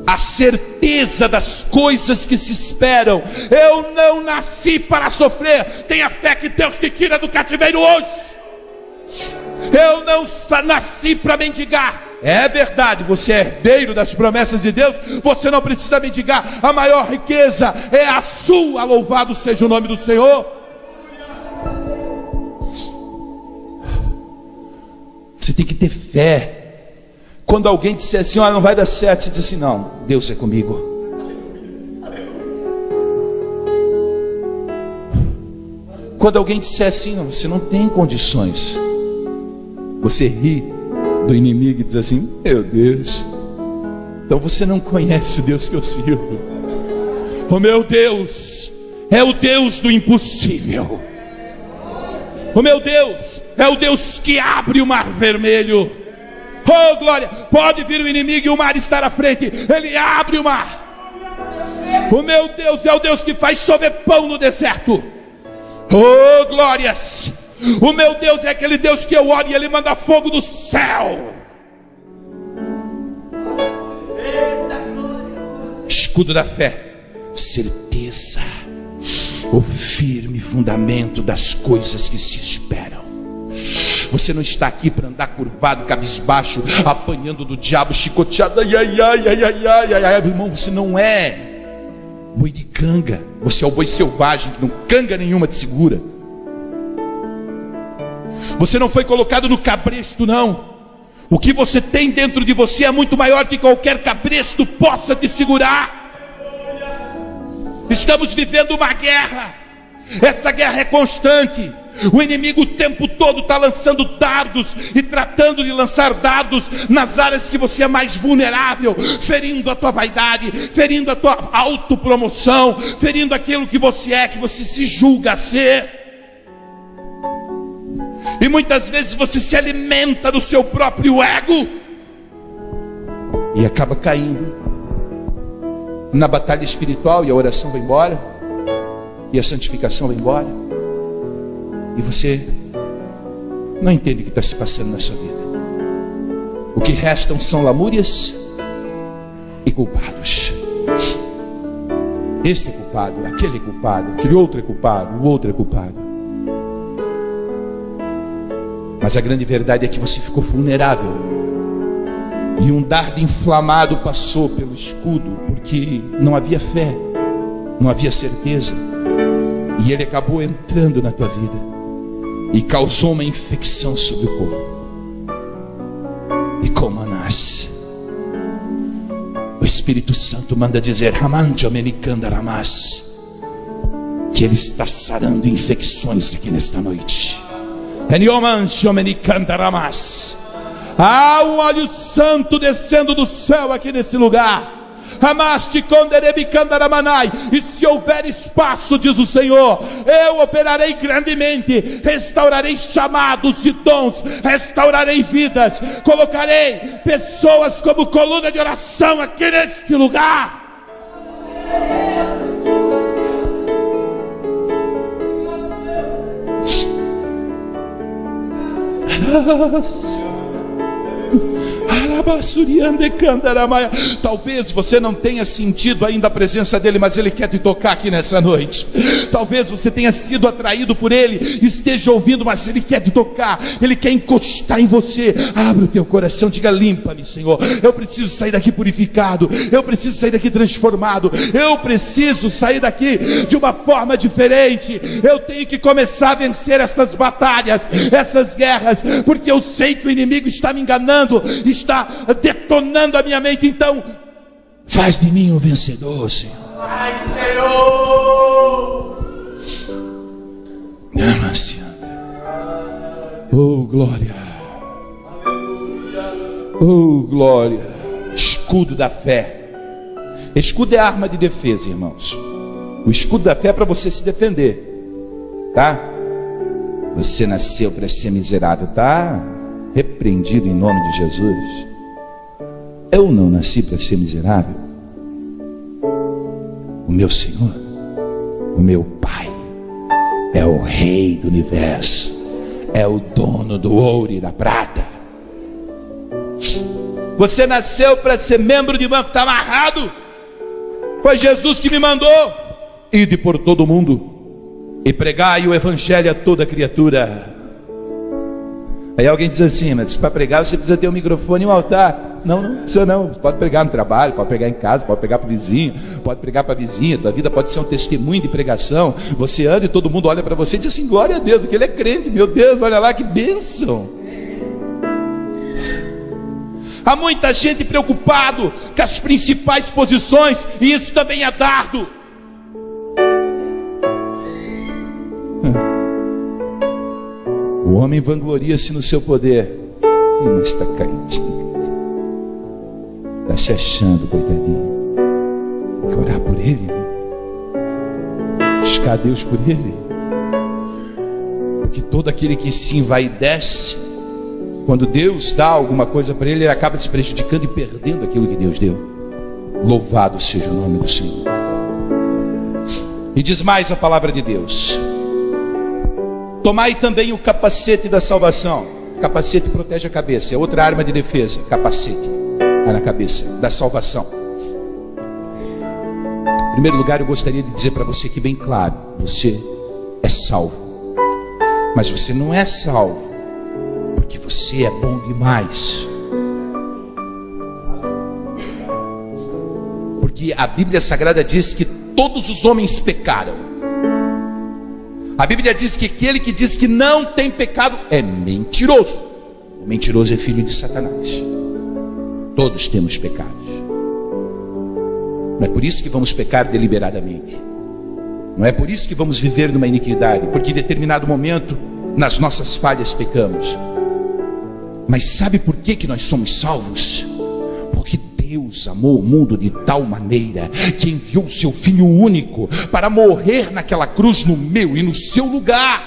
A certeza das coisas que se esperam. Eu não nasci para sofrer. Tenha fé que Deus te tira do cativeiro hoje. Eu não nasci para mendigar. É verdade, você é herdeiro das promessas de Deus. Você não precisa mendigar. A maior riqueza é a sua. Louvado seja o nome do Senhor. Você tem que ter fé. Quando alguém disser assim, não vai dar certo, você diz assim, não, Deus é comigo. Quando alguém disser assim, não, você não tem condições, você ri do inimigo e diz assim, meu Deus, então você não conhece o Deus que eu sirvo. O meu Deus é o Deus do impossível. O meu Deus é o Deus que abre o mar vermelho. Oh glória, pode vir o inimigo e o mar estar à frente, ele abre o mar. O meu Deus é o Deus que faz chover pão no deserto. Oh glórias, o meu Deus é aquele Deus que eu oro e ele manda fogo do céu. Escudo da fé, certeza, o firme fundamento das coisas que se esperam. Você não está aqui para andar curvado, cabisbaixo, apanhando do diabo, chicoteado. Ai, ai, ai, ai, ai, ai, ai, ai. Irmão, você não é boi de canga. Você é o boi selvagem, que não canga nenhuma te segura. Você não foi colocado no cabresto, não. O que você tem dentro de você é muito maior que qualquer cabresto possa te segurar. Estamos vivendo uma guerra. Essa guerra é constante. O inimigo o tempo todo está lançando dardos e tratando de lançar dardos nas áreas que você é mais vulnerável, ferindo a tua vaidade, ferindo a tua autopromoção, ferindo aquilo que você é, que você se julga ser. E muitas vezes você se alimenta do seu próprio ego e acaba caindo na batalha espiritual, e a oração vai embora, e a santificação vai embora, e você não entende o que está se passando na sua vida. O que restam são lamúrias e culpados. Este é culpado, aquele é culpado, aquele outro é culpado, o outro é culpado. Mas a grande verdade é que você ficou vulnerável, e um dardo inflamado passou pelo escudo, porque não havia fé, não havia certeza, e ele acabou entrando na tua vida e causou uma infecção sobre o corpo. E como nasce, o Espírito Santo manda dizer que ele está sarando infecções aqui nesta noite. Há um óleo santo descendo do céu aqui nesse lugar. E se houver espaço, diz o Senhor, eu operarei grandemente, restaurarei chamados e dons, restaurarei vidas, colocarei pessoas como coluna de oração aqui neste lugar. Talvez você não tenha sentido ainda a presença dele, mas ele quer te tocar aqui nessa noite. Talvez você tenha sido atraído por ele, esteja ouvindo, mas ele quer te tocar, ele quer encostar em você. Abre o teu coração, diga: limpa-me, Senhor, eu preciso sair daqui purificado, eu preciso sair daqui transformado, eu preciso sair daqui de uma forma diferente. Eu tenho que começar a vencer essas batalhas, essas guerras, porque eu sei que o inimigo está me enganando, está detonando a minha mente. Então faz de mim um vencedor, Senhor. Ai, Senhor! Oh glória, oh glória. Escudo da fé. Escudo é arma de defesa, irmãos. O escudo da fé é para você se defender, tá? Você nasceu para ser miserável, tá? Repreendido em nome de Jesus. Eu não nasci para ser miserável. O meu Senhor, o meu Pai, é o Rei do universo, é o dono do ouro e da prata. Você nasceu para ser membro de banco, está amarrado. Foi Jesus que me mandou. Ide por todo mundo e pregai o evangelho a toda criatura. Aí alguém diz assim, mas para pregar você precisa ter um microfone e um altar. Não precisa não. Você pode pregar no trabalho, pode pregar em casa, pode pregar para o vizinho, pode pregar para a vizinha. Tua vida pode ser um testemunho de pregação. Você anda e todo mundo olha para você e diz assim, glória a Deus, aquele é crente, meu Deus, olha lá que bênção. Há muita gente preocupado com as principais posições, e isso também é dardo. O homem vangloria-se no seu poder, mas está caidinho, está se achando, coitadinho. Tem que orar por ele, buscar a Deus por ele, porque todo aquele que se envaidece, quando Deus dá alguma coisa para ele, ele acaba se prejudicando e perdendo aquilo que Deus deu. Louvado seja o nome do Senhor. E diz mais a palavra de Deus: tomai também o capacete da salvação. Capacete protege a cabeça, é outra arma de defesa. Capacete está na cabeça, da salvação. Em primeiro lugar, eu gostaria de dizer para você aqui bem claro: você é salvo, mas você não é salvo porque você é bom demais. Porque a Bíblia Sagrada diz que todos os homens pecaram. A Bíblia diz que aquele que diz que não tem pecado é mentiroso. O mentiroso é filho de Satanás. Todos temos pecados. Não é por isso que vamos pecar deliberadamente. Não é por isso que vamos viver numa iniquidade, porque em determinado momento, nas nossas falhas, pecamos. Mas sabe por que nós somos salvos? Porque Deus amou o mundo de tal maneira que enviou o seu Filho único para morrer naquela cruz no meu e no seu lugar.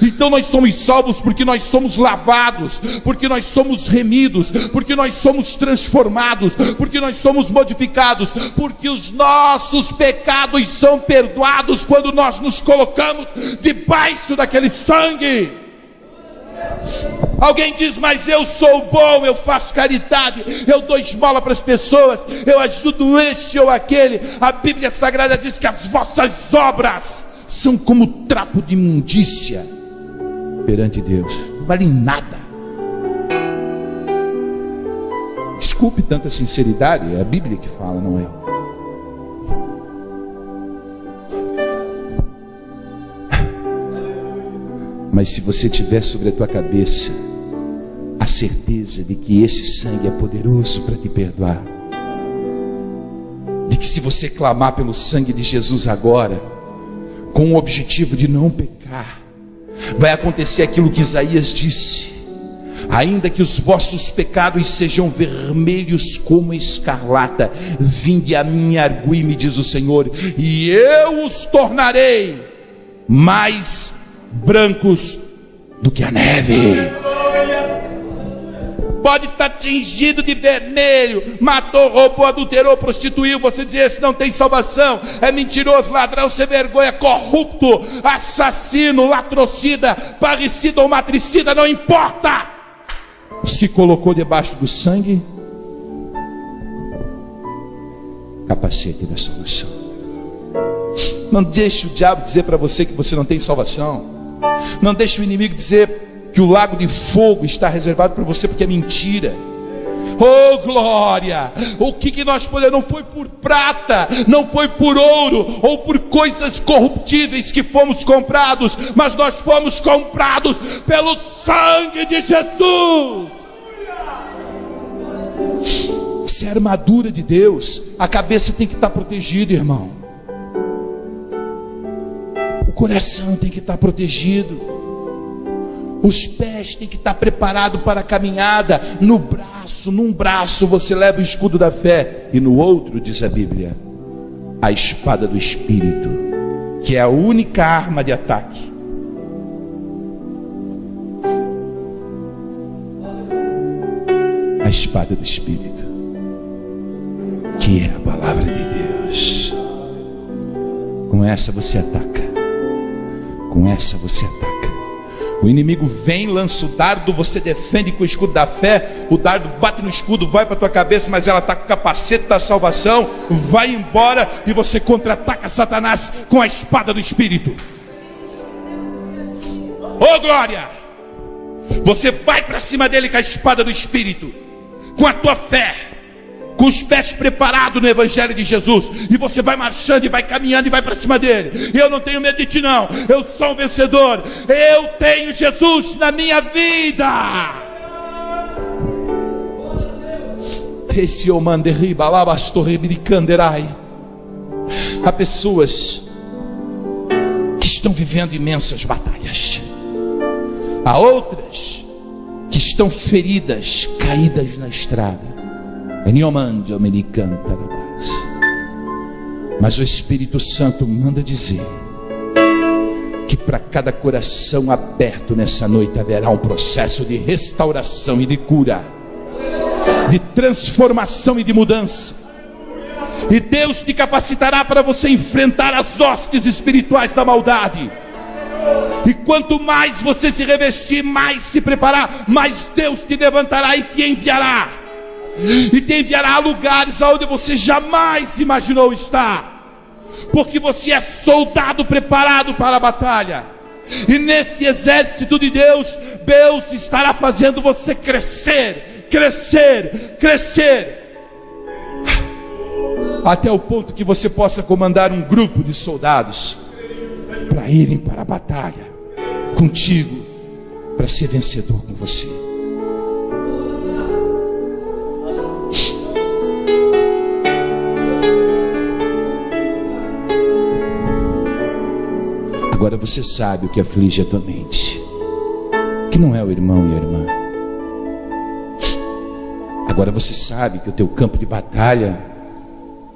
Então nós somos salvos porque nós somos lavados, porque nós somos remidos, porque nós somos transformados, porque nós somos modificados, porque os nossos pecados são perdoados quando nós nos colocamos debaixo daquele sangue. Alguém diz, mas eu sou bom, eu faço caridade, eu dou esmola para as pessoas, eu ajudo este ou aquele. A Bíblia Sagrada diz que as vossas obras são como trapo de imundícia perante Deus, não valem nada. Desculpe tanta sinceridade, é a Bíblia que fala, não é? Mas se você tiver sobre a tua cabeça a certeza de que esse sangue é poderoso para te perdoar, de que se você clamar pelo sangue de Jesus agora, com o objetivo de não pecar, vai acontecer aquilo que Isaías disse: ainda que os vossos pecados sejam vermelhos como escarlata, vinde a mim e argui-me, diz o Senhor, e eu os tornarei mais brancos do que a neve. Pode estar tingido de vermelho, matou, roubou, adulterou, prostituiu, você diz, esse não tem salvação, é mentiroso, ladrão, sem vergonha, corrupto, assassino, latrocida, parricida ou matricida, não importa. Se colocou debaixo do sangue, capacete da salvação. Não deixe o diabo dizer para você que você não tem salvação. Não deixe o inimigo dizer que o lago de fogo está reservado para você, porque é mentira. Oh glória! O que nós podemos? Não foi por prata, não foi por ouro ou por coisas corruptíveis que fomos comprados, mas nós fomos comprados pelo sangue de Jesus. Isso é a armadura de Deus. A cabeça tem que estar protegida, irmão. O coração tem que estar protegido. Os pés têm que estar preparados para a caminhada. Num braço você leva o escudo da fé, e no outro, diz a Bíblia, a espada do Espírito, que é a única arma de ataque. A espada do Espírito, que é a palavra de Deus. Com essa você ataca. Com essa você ataca. O inimigo vem, lança o dardo, você defende com o escudo da fé, o dardo bate no escudo, vai para a tua cabeça, mas ela está com o capacete da salvação, vai embora e você contra-ataca Satanás com a espada do Espírito. Oh glória! Você vai para cima dele com a espada do Espírito, com a tua fé, com os pés preparados no Evangelho de Jesus, e você vai marchando e vai caminhando e vai para cima dele. E eu não tenho medo de ti não, eu sou um vencedor, eu tenho Jesus na minha vida. Há pessoas que estão vivendo imensas batalhas, há outras que estão feridas, caídas na estrada. Mas o Espírito Santo manda dizer que para cada coração aberto nessa noite haverá um processo de restauração e de cura, de transformação e de mudança. E Deus te capacitará para você enfrentar as hostes espirituais da maldade. E quanto mais você se revestir, mais se preparar, mais Deus te levantará e te enviará. E te enviará a lugares aonde você jamais imaginou estar, porque você é soldado preparado para a batalha. E nesse exército de Deus, Deus estará fazendo você crescer, crescer, crescer, até o ponto que você possa comandar um grupo de soldados para irem para a batalha contigo, para ser vencedor com você. Agora você sabe o que aflige a tua mente, que não é o irmão e a irmã. Agora você sabe que o teu campo de batalha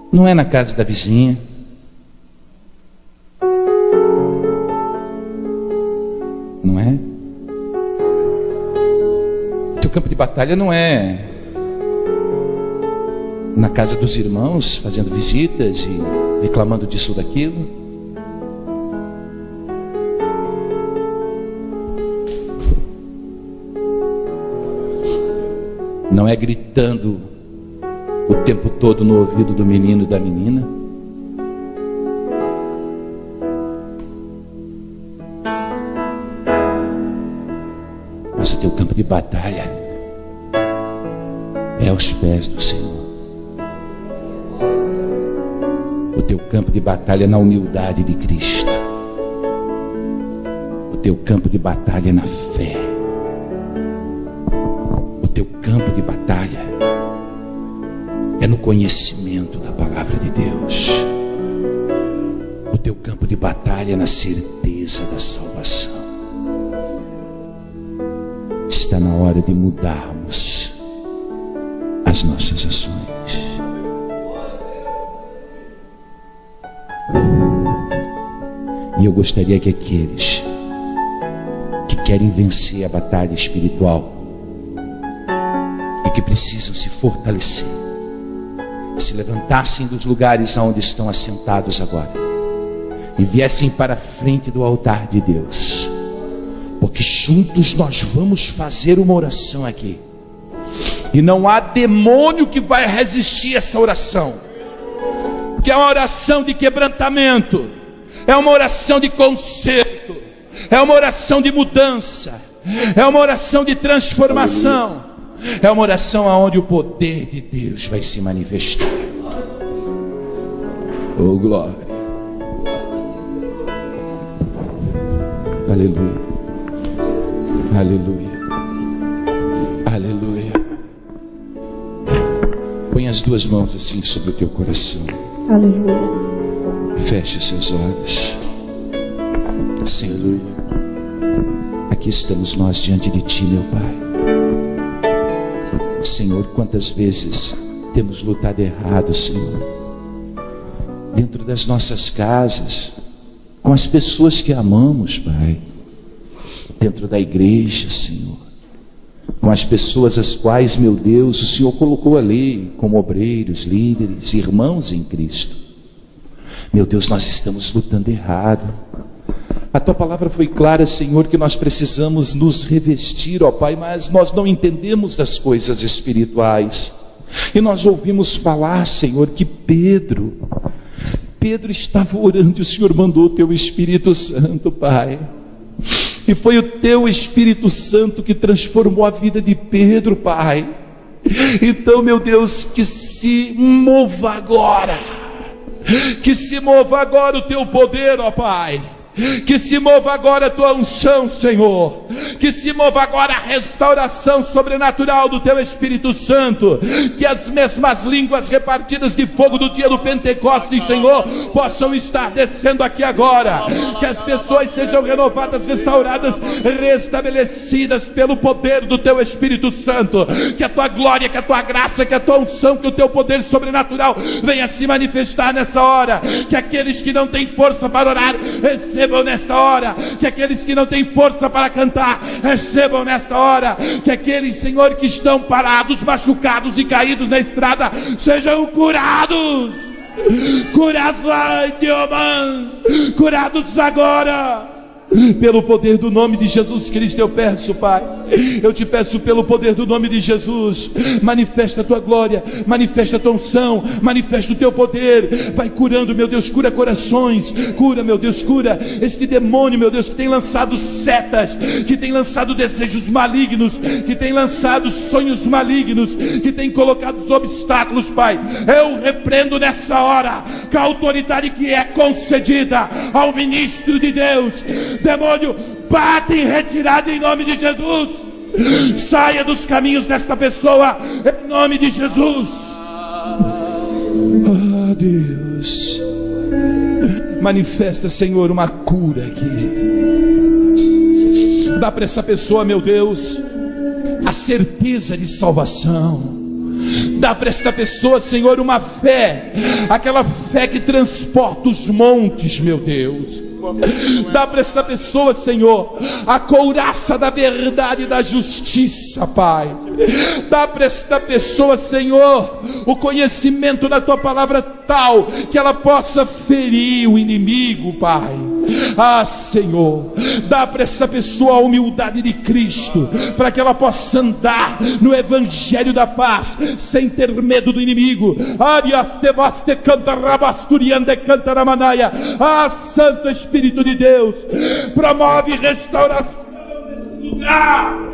não é na casa da vizinha, não é? O teu campo de batalha não é na casa dos irmãos, fazendo visitas e reclamando disso ou daquilo. Não é gritando o tempo todo no ouvido do menino e da menina. Mas o teu campo de batalha é aos pés do Senhor. O teu campo de batalha é na humildade de Cristo. O teu campo de batalha é na fé. O teu campo de batalha é no conhecimento da palavra de Deus. O teu campo de batalha é na certeza da salvação. Está na hora de mudarmos as nossas ações. E eu gostaria que aqueles que querem vencer a batalha espiritual e que precisam se fortalecer, se levantassem dos lugares onde estão assentados agora e viessem para a frente do altar de Deus, porque juntos nós vamos fazer uma oração aqui, e não há demônio que vai resistir a essa oração, que é uma oração de quebrantamento, é uma oração de conserto, é uma oração de mudança, é uma oração de transformação, é uma oração onde o poder de Deus vai se manifestar. Oh glória, aleluia, aleluia, aleluia. Põe as duas mãos assim sobre o teu coração. Aleluia. Feche os seus olhos. Senhor, aqui estamos nós diante de Ti, meu Pai. Senhor, quantas vezes temos lutado errado, Senhor, dentro das nossas casas, com as pessoas que amamos, Pai, dentro da igreja, Senhor, com as pessoas as quais, meu Deus, o Senhor colocou ali como obreiros, líderes, irmãos em Cristo. Meu Deus, nós estamos lutando errado. A tua palavra foi clara, Senhor, que nós precisamos nos revestir, ó Pai, mas nós não entendemos das coisas espirituais. E nós ouvimos falar, Senhor, que Pedro estava orando e o Senhor mandou o teu Espírito Santo, Pai. E foi o teu Espírito Santo que transformou a vida de Pedro, Pai. Então, meu Deus, que se mova agora o teu poder, ó Pai. Que se mova agora a tua unção, Senhor. Que se mova agora a restauração sobrenatural do teu Espírito Santo. Que as mesmas línguas repartidas de fogo do dia do Pentecostes, Senhor, possam estar descendo aqui agora. Que as pessoas sejam renovadas, restauradas, restabelecidas pelo poder do teu Espírito Santo. Que a tua glória, que a tua graça, que a tua unção, que o teu poder sobrenatural venha se manifestar nessa hora. Que aqueles que não têm força para orar, recebam nesta hora. Que aqueles que não têm força para cantar, recebam nesta hora. Que aqueles, Senhor, que estão parados, machucados e caídos na estrada, sejam curados. Curados agora. Pelo poder do nome de Jesus Cristo eu peço, Pai. Eu te peço pelo poder do nome de Jesus. Manifesta a tua glória, manifesta a tua unção, manifesta o teu poder. Vai curando, meu Deus, cura corações. Cura, meu Deus, cura este demônio, meu Deus, que tem lançado setas, que tem lançado desejos malignos, que tem lançado sonhos malignos, que tem colocado os obstáculos, Pai. Eu repreendo nessa hora, com a autoridade que é concedida ao ministro de Deus. Demônio, bate em retirada em nome de Jesus. Saia dos caminhos desta pessoa em nome de Jesus. Oh Deus, manifesta, Senhor, uma cura aqui. Dá para essa pessoa, meu Deus, a certeza de salvação. Dá para esta pessoa, Senhor, uma fé, aquela fé que transporta os montes, meu Deus. Dá para esta pessoa, Senhor, a couraça da verdade e da justiça, Pai. Dá para esta pessoa, Senhor, o conhecimento da tua palavra tal que ela possa ferir o inimigo, Pai. Ah, Senhor, dá para essa pessoa a humildade de Cristo, para que ela possa andar no evangelho da paz, sem ter medo do inimigo. Ah, Santo Espírito de Deus, promove restauração nesse lugar.